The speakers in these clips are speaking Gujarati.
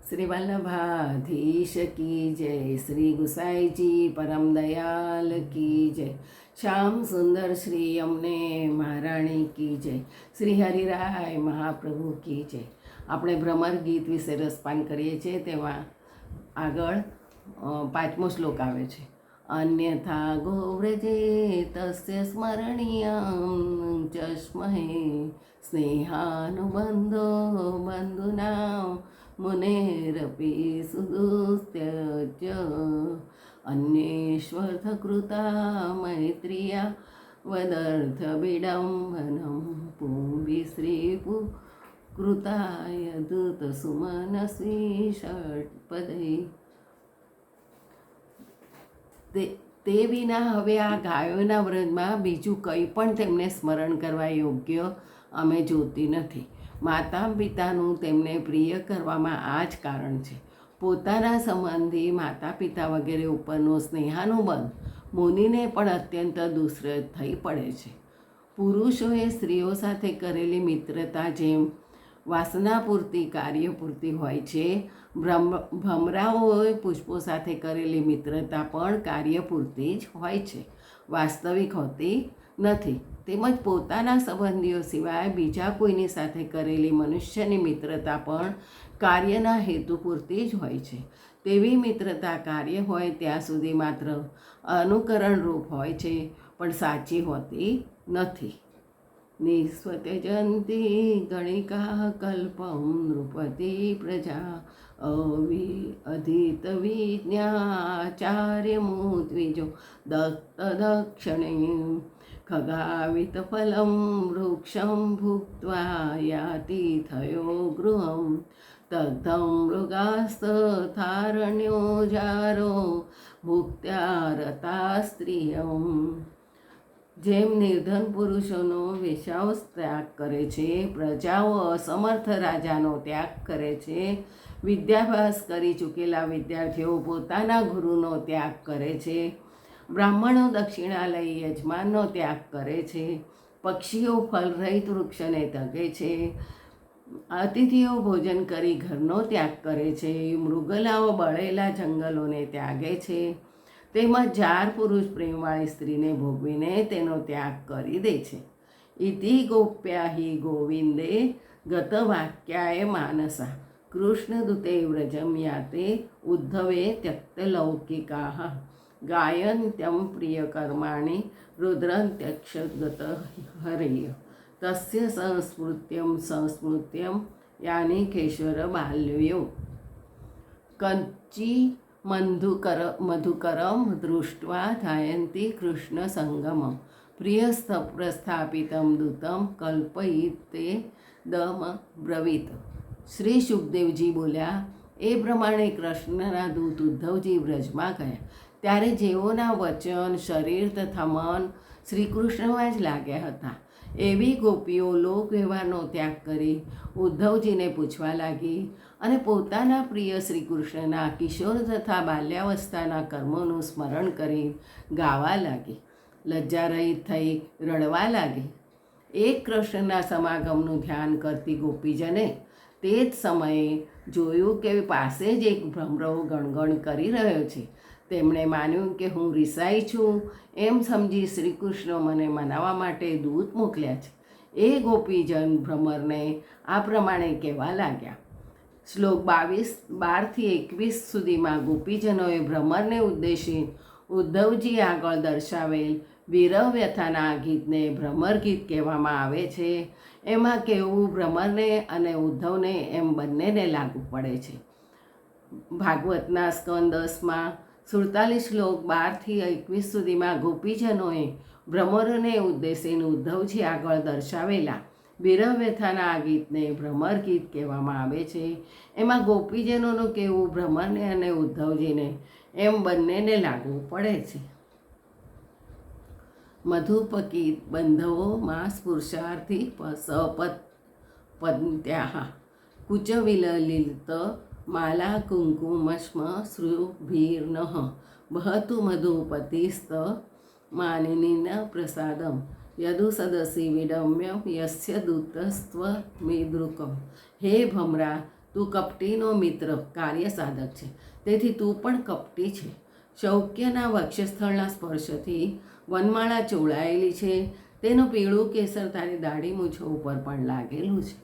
श्री वल्लभाधीश की जय, श्री गुसाई जी परम दयाल की जय, श्याम सुंदर श्री यमुने महाराणी की जय, श्री હરિરાય મહાપ્રભુ की જય। આપણે ભ્રમર ગીત વિશે રસપાન કરીએ છીએ। તેમાં આગળ પાંચમો શ્લોક આવે છે। અન્યથા ગોવ્રજે તસ્ય સ્મરણીયં ચશ્મહે સ્નેહાનુબંધો બંધુનાં મુનેરપી સુદુસ્ત્યજ અન્યેષ્વર્થકૃતા મૈત્રિયા વદર્થ વિડંબનમ પુંભી શ્રીપુ કૃતાય દૂત સુમનસ્વી ષટ્પદૈ। તે વિના હવે આ ગાયોના વ્રજમાં બીજું કંઈ પણ તેમને સ્મરણ કરવા યોગ્ય અમે જોતી નથી। માતા પિતાનું તેમને પ્રિય કરવામાં આ જ કારણ છે। પોતાના સંબંધી માતા પિતા વગેરે ઉપરનો સ્નેહાનુબંધ મુનિને પણ અત્યંત દુષ્કર થઈ પડે છે। પુરુષોએ સ્ત્રીઓ સાથે કરેલી મિત્રતા જેમ વાસનાપૂર્તિ કાર્યપૂર્તિ હોય છે, ભમરાઓએ પુષ્પો સાથે કરેલી મિત્રતા પણ કાર્યપૂર્તિ જ હોય છે, વાસ્તવિક હોતી નથી। તેમજ પોતાના સંબંધીઓ સિવાય બીજા કોઈની સાથે કરેલી મનુષ્યની મિત્રતા પણ કાર્યના હેતુ પૂરતી જ હોય છે। તેવી મિત્રતા કાર્ય હોય ત્યાં સુધી માત્ર અનુકરણરૂપ હોય છે, પણ સાચી હોતી નથી। નિસ્વત્યજંતી ગણિકા કલ્પમ નૃપતિ પ્રજા અધિત વિજ્ઞાચાર્યમુદ્વિજો દક્ષિણે ખગાવિત ફલમ વૃક્ષમ ભુક્ત્વા યાતિ થયો ગૃહમ તદ્ધમ મૃગાસ્તથારણ્યો જારો ભુક્ત્યા રતા સ્ત્રિયમ। જેમ નિર્ધન પુરુષોનો વેશ્યાઓ ત્યાગ કરે છે, પ્રજાઓ અસમર્થ રાજાનો ત્યાગ કરે છે, વિદ્યાભ્યાસ કરી ચૂકેલા વિદ્યાર્થીઓ પોતાના ગુરુનો ત્યાગ કરે છે, બ્રાહ્મણો દક્ષિણાલય યજમાનનો ત્યાગ કરે છે, પક્ષીઓ ફલરહિત વૃક્ષને તગે છે, અતિથિઓ ભોજન કરી ઘરનો ત્યાગ કરે છે, મૃગલાઓ બળેલા જંગલોને ત્યાગે છે, તેમજ જાર પુરુષ પ્રેમવાળી સ્ત્રીને ભોગવીને તેનો ત્યાગ કરી દે છે। ઇતિ ગોપ્યા હિ ગોવિંદે ગતવાક્યાય માનસા કૃષ્ણદૂતે વ્રજમ યાતે ઉદ્ધવે ત્યક્તલૌકિકાઃ ગાયન્ત્યમ પ્રિયકર્માણિ રુદ્રંત્યક્ષગત હરેય તસ્ય સંસ્મૃત્યમ યાની કેશર બાલ્યો કંચી મધુકરમ દૃષ્ટ્વા ધાયંતી કૃષ્ણ સંગમમ પ્રિયસ્થપ્રસ્થાપિતમ દૂતમ કલ્પયિતે દમ બ્રવીત। શ્રી સુખદેવજી બોલ્યા, એ પ્રમાણે કૃષ્ણના દૂત ઉદ્ધવજી વ્રજમાં ગયા ત્યારે જેઓના વચન શરીર તથા મન શ્રી કૃષ્ણમાં જ લાગ્યા હતા એવી ગોપીઓ લોક વ્યવહારનો ત્યાગ કરી ઉદ્ધવજીને પૂછવા લાગી અને પોતાના પ્રિય શ્રી કૃષ્ણના કિશોર તથા બાલ્યાવસ્થાના કર્મોનું સ્મરણ કરી ગાવા લાગી, લજ્જારહિત થઈ રડવા લાગી। એક કૃષ્ણના સમાગમનું ધ્યાન કરતી ગોપીજને તે જ સમયે જોયું કે પાસે જ એક ભ્રમરો ગણગણ કરી રહ્યો છે। તેમણે માન્યું કે હું રિસાઈ છું એમ સમજી શ્રી કૃષ્ણ મને મનાવવા માટે દૂત મોકલ્યા છે। એ ગોપીજન ભ્રમરને આ પ્રમાણે કહેવા લાગ્યા। શ્લોક 12-21 સુધીમાં ગોપીજનોએ ભ્રમરને ઉદ્દેશી ઉદ્ધવજી આગળ દર્શાવેલ વિરહ વ્યથાના ગીતને ભ્રમર ગીત કહેવામાં આવે છે। એમાં કહેવું ભ્રમરને અને ઉદ્ધવને એમ બંનેને લાગુ પડે છે। ભાગવતના સ્કંદ 10માં 47 શ્લોક 12-21 સુધીમાં ગોપીજનોએ ભ્રમરોને ઉદ્દેશીને ઉદ્ધવજી આગળ દર્શાવેલા વિરહ વ્યથાના આ ગીતને ભ્રમર ગીત કહેવામાં આવે છે। એમાં ગોપીજનોનું કહેવું ભ્રમરને અને ઉદ્ધવજીને એમ બંનેને લાગુ પડે છે। મધુપકિત બંધવો માસ પુરુષાર્થી સપત્ન્યાઃ કુચવિલલિત માલા કુંકુમસ્મ શ્રુભીર્નઃ વહતુ મધુપતિસ્ત માનિનીન પ્રસાદમ યદુ સદસી વિડમ્ય યસ્ય દૂતસ્ત્વ મીદૃકમ। હે ભમરા, તું કપટીનો મિત્ર કાર્ય સાધક છે, તેથી તું પણ કપટી છે. શૌક્યના વક્ષસ્થળના સ્પર્શથી વનમાળા ચોળાયેલી છે, તેનું પીળું કેસર તારી દાઢી મૂછો ઉપર પણ લાગેલું છે.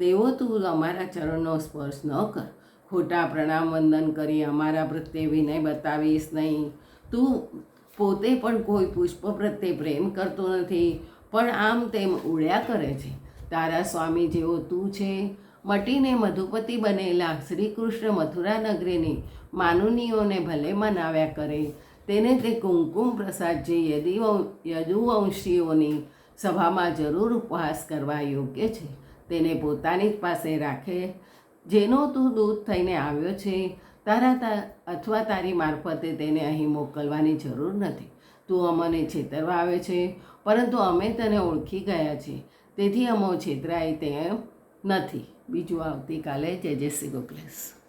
તેવો તું અમારા ચરણનો સ્પર્શ ન કર. ખોટા પ્રણામ વંદન કરી અમારા પ્રત્યે વિનય બતાવીશ નહીં. તું પોતે પણ કોઈ પુષ્પ પ્રત્યે પ્રેમ કરતો નથી, પણ આમ તેમ ઉડ્યા કરે છે. તારા સ્વામી જેવો તું છે. મટીને મધુપતિ બનેલા શ્રી કૃષ્ણ મથુરા નગરીની માનુનીઓને ભલે મનાવ્યા કરે, તેને તે કુમકુમ પ્રસાદ જે યદુવંશીઓની સભામાં જરૂર ઉપહાસ કરવા યોગ્ય છે, તેને પોતાની જ પાસે રાખે. જેનો તું દૂત થઈને આવ્યો છે, અથવા તારી મારફતે તેને અહીં મોકલવાની જરૂર નથી. તું અમને છેતરવા આવે છે, પરંતુ અમે તને ઓળખી ગયા છીએ, તેથી અમો છેતરાય તેમ નથી. બીજું આવતીકાલે. જય જય શ્રી ગોખલેશ.